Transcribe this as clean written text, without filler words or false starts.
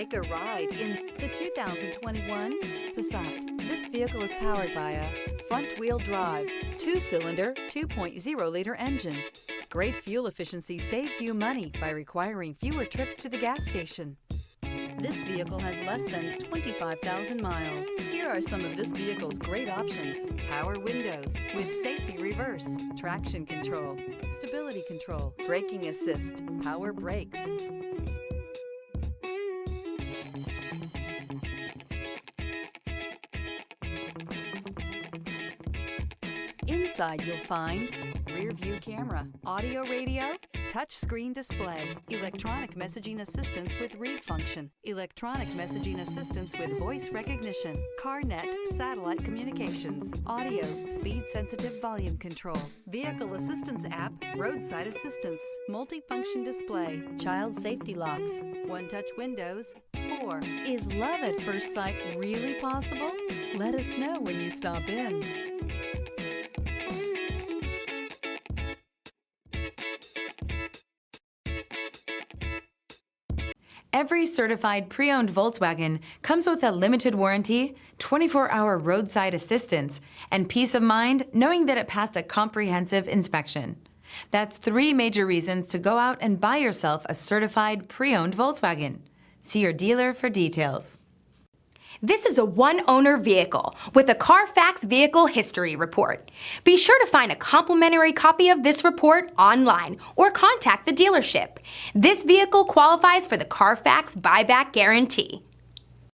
Take a ride in the 2021 Passat. This vehicle is powered by a front-wheel drive, 2-cylinder, 2.0-liter engine. Great fuel efficiency saves you money by requiring fewer trips to the gas station. This vehicle has less than 25,000 miles. Here are some of this vehicle's great options: power windows with safety reverse, traction control, stability control, braking assist, power brakes. Inside you'll find rear view camera, audio radio, touchscreen display, electronic messaging assistance with read function, electronic messaging assistance with voice recognition, CarNet satellite communications, audio, speed-sensitive volume control, vehicle assistance app, roadside assistance, multifunction display, child safety locks, one-touch windows. 4. Is love at first sight really possible? Let us know when you stop in. Every certified pre-owned Volkswagen comes with a limited warranty, 24-hour roadside assistance, and peace of mind knowing that it passed a comprehensive inspection. That's 3 major reasons to go out and buy yourself a certified pre-owned Volkswagen. See your dealer for details. This is a one-owner vehicle with a Carfax Vehicle History Report. Be sure to find a complimentary copy of this report online or contact the dealership. This vehicle qualifies for the Carfax Buyback Guarantee.